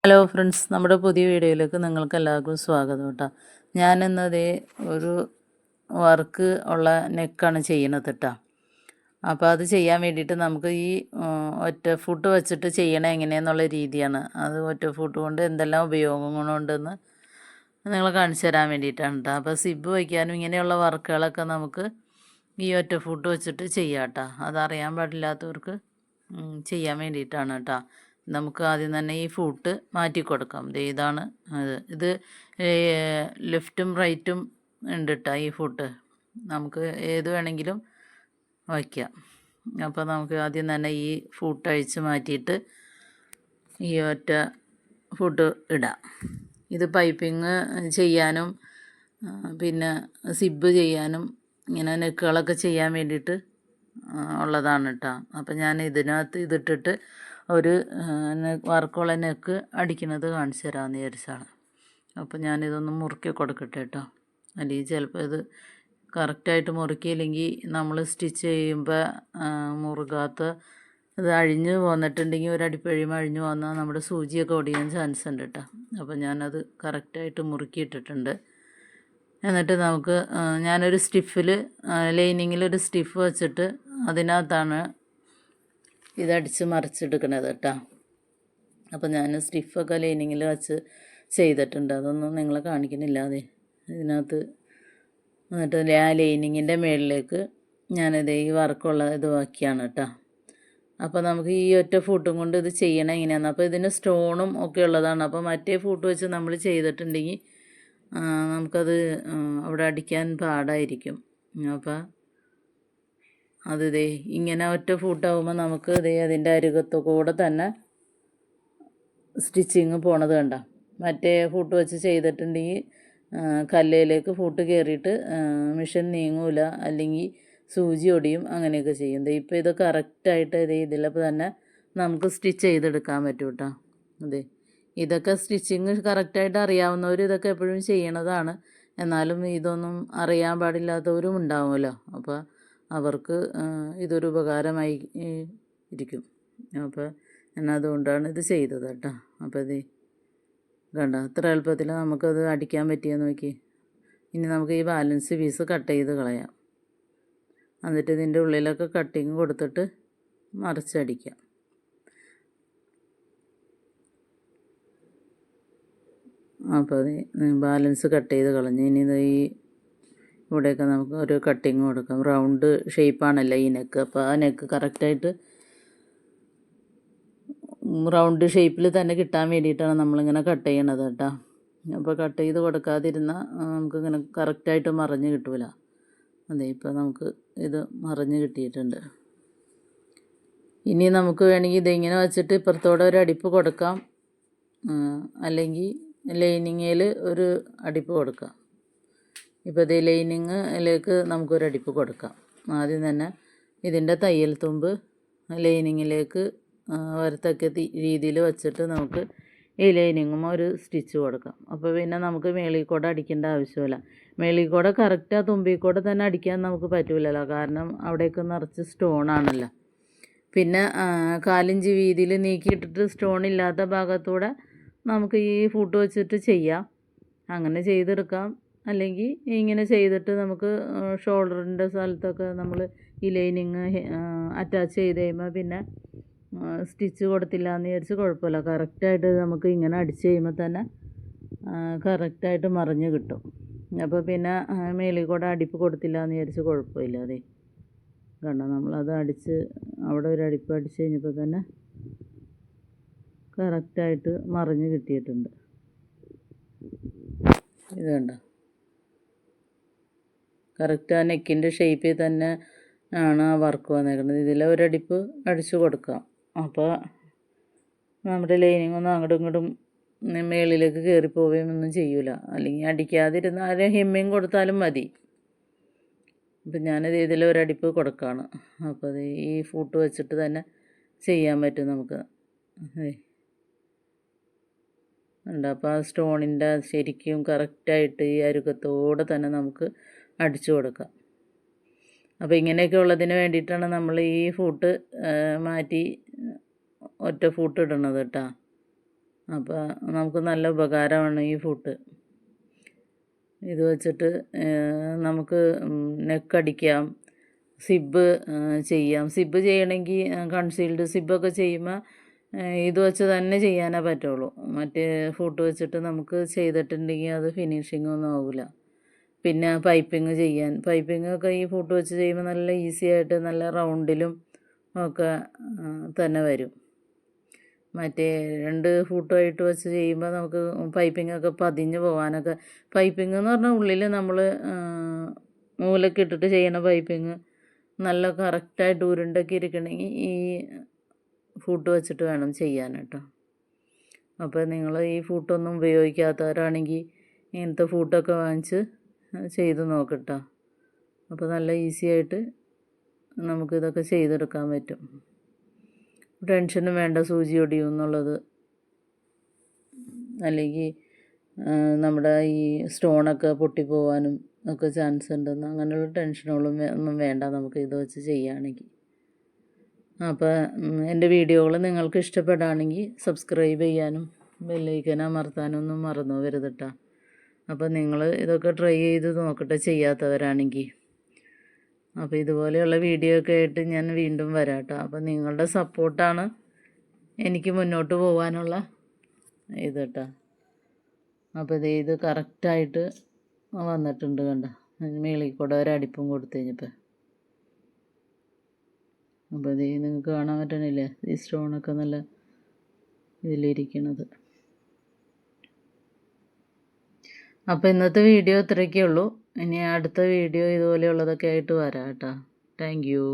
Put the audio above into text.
Hello friends, നമ്മുടെ പുതിയ വീഡിയോയിലേക്ക് നിങ്ങൾക്ക് എല്ലാവർക്കും സ്വാഗതം കേട്ടോ. ഞാനിന്നതേ ഒരു വർക്ക് ഉള്ള നെക്കാണ് ചെയ്യണത് കേട്ടോ. അപ്പോൾ അത് ചെയ്യാൻ വേണ്ടിയിട്ട് നമുക്ക് ഈ ഒറ്റ ഫുട്ട് വെച്ചിട്ട് ചെയ്യണത് എങ്ങനെയെന്നുള്ള രീതിയാണ്. അത് ഒറ്റ ഫുട്ട് കൊണ്ട് എന്തെല്ലാം ഉപയോഗങ്ങളുണ്ടെന്ന് നിങ്ങളെ കാണിച്ചു തരാൻ വേണ്ടിയിട്ടാണ് കേട്ടോ. അപ്പോൾ സിബ് വയ്ക്കാനും ഇങ്ങനെയുള്ള വർക്കുകളൊക്കെ നമുക്ക് ഈ ഒറ്റ ഫുട്ട് വെച്ചിട്ട് ചെയ്യാം കേട്ടോ. അതറിയാൻ പാടില്ലാത്തവർക്ക് ചെയ്യാൻ വേണ്ടിയിട്ടാണ് കേട്ടോ. നമുക്ക് ആദ്യം തന്നെ ഈ ഫൂട്ട് മാറ്റി കൊടുക്കാം. ഇതാണ് ഇത് ലെഫ്റ്റും റൈറ്റും ഉണ്ട് കേട്ടോ. ഈ ഫൂട്ട് നമുക്ക് ഏത് വേണമെങ്കിലും വയ്ക്കാം. അപ്പോൾ നമുക്ക് ആദ്യം തന്നെ ഈ ഫൂട്ട് അഴിച്ച് മാറ്റിയിട്ട് ഈ ഒറ്റ ഫൂട്ട് ഇടാം. ഇത് പൈപ്പിങ് ചെയ്യാനും പിന്നെ സിബ് ചെയ്യാനും ഇങ്ങനെ നെക്കുകളൊക്കെ ചെയ്യാൻ വേണ്ടിയിട്ട് ഉള്ളതാണ് കേട്ടോ. അപ്പം ഞാൻ ഇതിനകത്ത് ഇതിട്ടിട്ട് ഒരു വർക്കുള്ള നെക്ക് അടിക്കുന്നത് കാണിച്ചു തരാമെന്ന് വിചാരിച്ചാണ്. അപ്പോൾ ഞാനിതൊന്ന് മുറുക്കി കൊടുക്കട്ടെ കേട്ടോ. അല്ലെങ്കിൽ ചിലപ്പോൾ ഇത് കറക്റ്റായിട്ട് മുറുക്കിയില്ലെങ്കിൽ നമ്മൾ സ്റ്റിച്ച് ചെയ്യുമ്പോൾ മുറുകാത്ത ഇത് അഴിഞ്ഞ് പോന്നിട്ടുണ്ടെങ്കിൽ ഒരടിപ്പ് കഴിയുമ്പോൾ അഴിഞ്ഞ് വന്നാൽ നമ്മുടെ സൂചിയൊക്കെ ഒടിയാൻ ചാൻസ് ഉണ്ട് കേട്ടോ. അപ്പോൾ ഞാനത് കറക്റ്റായിട്ട് മുറുക്കിയിട്ടിട്ടുണ്ട്. എന്നിട്ട് നമുക്ക് ഞാനൊരു സ്റ്റിഫിൽ ലൈനിങ്ങിലൊരു സ്റ്റിഫ് വെച്ചിട്ട് അതിനകത്താണ് ഇതടിച്ച് മറിച്ചെടുക്കണത് കേട്ടോ. അപ്പോൾ ഞാൻ സ്റ്റിഫൊക്കെ ലൈനിങ്ങിൽ വെച്ച് ചെയ്തിട്ടുണ്ട്. അതൊന്നും നിങ്ങളെ കാണിക്കുന്നില്ല. അതെ ഇതിനകത്ത് എന്നിട്ട് ആ ലൈനിങ്ങിൻ്റെ മുകളിലേക്ക് ഞാനിത് ഈ വർക്കുള്ള ഇത് ബാക്കിയാണ് കേട്ടോ. അപ്പോൾ നമുക്ക് ഈ ഒറ്റ ഫൂട്ടും കൊണ്ട് ഇത് ചെയ്യണം എങ്ങനെയാണ്. അപ്പോൾ ഇതിന് സ്റ്റോണും ഒക്കെ ഉള്ളതാണ്. അപ്പോൾ മറ്റേ ഫൂട്ട് വെച്ച് നമ്മൾ ചെയ്തിട്ടുണ്ടെങ്കിൽ നമുക്കത് അവിടെ അടിക്കാൻ പാടായിരിക്കും. അപ്പോൾ അത് ഇങ്ങനെ ഒറ്റ ഫൂട്ടാകുമ്പോൾ നമുക്ക് അതിൻ്റെ അരികത്തു കൂടെ തന്നെ സ്റ്റിച്ചിങ് പോണത് കണ്ട. മറ്റേ ഫൂട്ട് വെച്ച് ചെയ്തിട്ടുണ്ടെങ്കിൽ കല്ലയിലേക്ക് ഫൂട്ട് കയറിയിട്ട് മിഷൻ നീങ്ങൂല, അല്ലെങ്കിൽ സൂചി ഒടിയും, അങ്ങനെയൊക്കെ ചെയ്യും. ഇപ്പോൾ ഇത് കറക്റ്റായിട്ട് ഇതിലപ്പോൾ തന്നെ നമുക്ക് സ്റ്റിച്ച് ചെയ്തെടുക്കാൻ പറ്റും കേട്ടോ. ഇതൊക്കെ സ്റ്റിച്ചിങ് കറക്റ്റായിട്ട് അറിയാവുന്നവർ ഇതൊക്കെ എപ്പോഴും ചെയ്യണതാണ്. എന്നാലും ഇതൊന്നും അറിയാൻ പാടില്ലാത്തവരും ഉണ്ടാവുമല്ലോ. അപ്പോൾ അവർക്ക് ഇതൊരു ഉപകാരമായി ഇരിക്കും. അപ്പോൾ ഞാൻ അതുകൊണ്ടാണ് ഇത് ചെയ്തത് കേട്ടോ. അപ്പോൾ കണ്ടോ, അത്ര എളുപ്പത്തിൽ നമുക്കത് അടിക്കാൻ പറ്റിയെന്ന് നോക്കി. ഇനി നമുക്ക് ഈ ബാലൻസ് പീസ് കട്ട് ചെയ്ത് കളയാം. എന്നിട്ട് ഇതിൻ്റെ ഉള്ളിലൊക്കെ കട്ടിങ് കൊടുത്തിട്ട് മറിച്ചടിക്കാം. അപ്പോൾ ബാലൻസ് കട്ട് ചെയ്ത് കളഞ്ഞ് ഇനി ഈ ഇവിടെയൊക്കെ നമുക്ക് ഒരു കട്ടിങ് കൊടുക്കാം. റൗണ്ട് ഷേപ്പാണല്ലോ ഈ നെക്ക്. അപ്പോൾ ആ നെക്ക് കറക്റ്റായിട്ട് റൗണ്ട് ഷേപ്പിൽ തന്നെ കിട്ടാൻ വേണ്ടിയിട്ടാണ് നമ്മളിങ്ങനെ കട്ട് ചെയ്യണത് കേട്ടോ. അപ്പോൾ കട്ട് ചെയ്ത് കൊടുക്കാതിരുന്നാൽ നമുക്കിങ്ങനെ കറക്റ്റായിട്ട് മറിഞ്ഞ് കിട്ടൂല. ഇപ്പോൾ നമുക്ക് ഇത് മറിഞ്ഞ് കിട്ടിയിട്ടുണ്ട്. ഇനി നമുക്ക് വേണമെങ്കിൽ ഇതിങ്ങനെ വെച്ചിട്ട് ഇപ്പുറത്തോടെ ഒരു അടിപ്പ് കൊടുക്കാം, അല്ലെങ്കിൽ ലൈനിങ്ങിൽ ഒരു അടിപ്പ് കൊടുക്കാം. ഇപ്പോൾ ലൈനിങ്ങിലേക്ക് നമുക്കൊരു അടിപ്പ് കൊടുക്കാം. ആദ്യം തന്നെ ഇതിൻ്റെ തയ്യൽ തുമ്പ് ലൈനിങ്ങിലേക്ക് വരത്തക്ക രീതിയിൽ വെച്ചിട്ട് നമുക്ക് ഈ ലൈനിങ്ങും ഒരു സ്റ്റിച്ച് കൊടുക്കാം. അപ്പോൾ പിന്നെ നമുക്ക് മേളിൽ കൂടെ അടിക്കേണ്ട ആവശ്യമില്ല. മേളിൽ കൂടെ കറക്റ്റ് ആ തുമ്പിൽ കൂടെ തന്നെ അടിക്കാൻ നമുക്ക് പറ്റില്ലല്ലോ, കാരണം അവിടേക്ക് നിറച്ച് സ്റ്റോണാണല്ലോ. പിന്നെ 1/4 ഇഞ്ച് വീതിയിൽ നീക്കിയിട്ടിട്ട് സ്റ്റോൺ ഇല്ലാത്ത ഭാഗത്തൂടെ നമുക്ക് ഈ ഫൂട്ട് വെച്ചിട്ട് ചെയ്യാം. അങ്ങനെ ചെയ്തെടുക്കാം. അല്ലെങ്കിൽ ഇങ്ങനെ ചെയ്തിട്ട് നമുക്ക് ഷോൾഡറിൻ്റെ സ്ഥലത്തൊക്കെ നമ്മൾ ഈ ലൈനിങ് അറ്റാച്ച് ചെയ്ത് കഴിയുമ്പോൾ പിന്നെ സ്റ്റിച്ച് കൊടുത്തില്ല എന്ന് വിചാരിച്ച് കുഴപ്പമില്ല. കറക്റ്റായിട്ട് നമുക്ക് ഇങ്ങനെ അടിച്ച് കഴിയുമ്പോൾ തന്നെ കറക്റ്റായിട്ട് മറിഞ്ഞ് കിട്ടും. അപ്പോൾ പിന്നെ മേളിൽ കൂടെ അടിപ്പ് കൊടുത്തില്ല എന്ന് വിചാരിച്ച് കുഴപ്പമില്ല. കണ്ടോ, നമ്മളത് അടിച്ച് അവിടെ ഒരു അടിപ്പ് അടിച്ച് കഴിഞ്ഞപ്പോൾ തന്നെ കറക്റ്റായിട്ട് മറിഞ്ഞ് കിട്ടിയിട്ടുണ്ട്. ഇത് കണ്ടോ, കറക്റ്റ് ആ നെക്കിൻ്റെ ഷേപ്പിൽ തന്നെ ആണ് ആ വർക്ക് വന്നേക്കുന്നത്. ഇതിൽ ഒരടിപ്പ് അടിച്ച് കൊടുക്കാം. അപ്പോൾ നമ്മുടെ ലൈനിങ്ങൊന്നും അങ്ങോട്ടും ഇങ്ങോട്ടും മേളിലേക്ക് കയറി പോവുകയൊന്നും ചെയ്യൂല. അല്ലെങ്കിൽ അടിക്കാതിരുന്നാൽ ഹെമ്മിങ് കൊടുത്താലും മതി. അപ്പം ഞാനത് ഇതിലൊരടിപ്പ് കൊടുക്കുകയാണ്. അപ്പോൾ അത് ഈ ഫൂട്ട് വെച്ചിട്ട് തന്നെ ചെയ്യാൻ പറ്റും നമുക്ക്. ഉണ്ട്. അപ്പോൾ ആ സ്റ്റോണിൻ്റെ ശരിക്കും കറക്റ്റായിട്ട് ഈ അരുകത്തോടെ തന്നെ നമുക്ക് അടിച്ചു കൊടുക്കാം. അപ്പോൾ ഇങ്ങനെയൊക്കെ ഉള്ളതിന് വേണ്ടിയിട്ടാണ് നമ്മൾ ഈ ഫൂട്ട് മാറ്റി ഒറ്റ ഫൂട്ട് ഇടണത് കേട്ടോ. അപ്പോൾ നമുക്ക് നല്ല ഉപകാരമാണ് ഈ ഫുഡ്. ഇത് വെച്ചിട്ട് നമുക്ക് നെക്കടിക്കാം, സിബ്ബ് ചെയ്യാം. സിബ്ബ് ചെയ്യണമെങ്കിൽ കൺസീൽഡ് സിബ്ബൊക്കെ ചെയ്യുമ്പോൾ ഇത് വെച്ച് തന്നെ ചെയ്യാനേ പറ്റുള്ളൂ. മറ്റേ ഫുഡ് വെച്ചിട്ട് നമുക്ക് ചെയ്തിട്ടുണ്ടെങ്കിൽ അത് ഫിനിഷിംഗ് ഒന്നും ആവില്ല. പിന്നെ പൈപ്പിങ്ങൊക്കെ ഈ ഫുഡ് വെച്ച് ചെയ്യുമ്പോൾ നല്ല ഈസി ആയിട്ട് നല്ല റൗണ്ടിലും ഒക്കെ തന്നെ വരും. മറ്റേ 2 ഫുട്ടുമായിട്ട് വെച്ച് ചെയ്യുമ്പോൾ നമുക്ക് പൈപ്പിങ്ങൊക്കെ പതിഞ്ഞ് പോകാനൊക്കെ, പൈപ്പിംഗ് എന്ന് പറഞ്ഞാൽ ഉള്ളിൽ നമ്മൾ മൂലൊക്കെ ഇട്ടിട്ട് ചെയ്യണ പൈപ്പിങ് നല്ല കറക്റ്റായിട്ട് ഉരുണ്ടൊക്കെ ഇരിക്കണമെങ്കിൽ ഈ ഫുഡ് വെച്ചിട്ട് വേണം ചെയ്യാൻ കേട്ടോ. അപ്പോൾ നിങ്ങൾ ഈ ഫുഡൊന്നും ഉപയോഗിക്കാത്തവരാണെങ്കിൽ ഇങ്ങനത്തെ ഫുഡൊക്കെ വാങ്ങിച്ച് ചെയ്ത് നോക്കട്ടോ. അപ്പോൾ നല്ല ഈസി ആയിട്ട് നമുക്കിതൊക്കെ ചെയ്തെടുക്കാൻ പറ്റും. ടെൻഷനും വേണ്ട സൂചി ഒടിയും എന്നുള്ളത്, അല്ലെങ്കിൽ നമ്മുടെ ഈ സ്റ്റോണൊക്കെ പൊട്ടിപ്പോവാനും ഒക്കെ ചാൻസ് ഉണ്ടെന്ന്, അങ്ങനെയുള്ള ടെൻഷനുകളും ഒന്നും വേണ്ട നമുക്ക് ഇത് വെച്ച് ചെയ്യുകയാണെങ്കിൽ. അപ്പോൾ എൻ്റെ വീഡിയോകൾ നിങ്ങൾക്ക് ഇഷ്ടപ്പെടുകയാണെങ്കിൽ സബ്സ്ക്രൈബ് ചെയ്യാനും ബെല്ലൈക്കൻ അമർത്താനും ഒന്നും മറന്നു പോകരുത് കേട്ടോ. അപ്പോൾ നിങ്ങൾ ഇതൊക്കെ ട്രൈ ചെയ്ത് നോക്കട്ടെ ചെയ്യാത്തവരാണെങ്കിൽ. അപ്പോൾ ഇതുപോലെയുള്ള വീഡിയോ ഒക്കെ ആയിട്ട് ഞാൻ വീണ്ടും വരാം കേട്ടോ. അപ്പോൾ നിങ്ങളുടെ സപ്പോർട്ടാണ് എനിക്ക് മുന്നോട്ട് പോകാനുള്ള ഇത് കേട്ടോ. അപ്പോൾ ഇത് കറക്റ്റായിട്ട് വന്നിട്ടുണ്ട് കണ്ടോ. മേളിൽ കൂടെ ഒരടിപ്പും കൊടുത്തു കഴിഞ്ഞപ്പോൾ. അപ്പോൾ നിങ്ങൾക്ക് കാണാൻ പറ്റണില്ലേ ഈ സ്റ്റോണൊക്കെ നല്ല ഇതിലിരിക്കണത്. അപ്പോൾ ഇന്നത്തെ വീഡിയോ ഇത്രയൊക്കെ ഉള്ളൂ. ഇനി അടുത്ത വീഡിയോ ഇതുപോലെയുള്ളതൊക്കെ ആയിട്ട് വരാം കേട്ടോ. Thank you.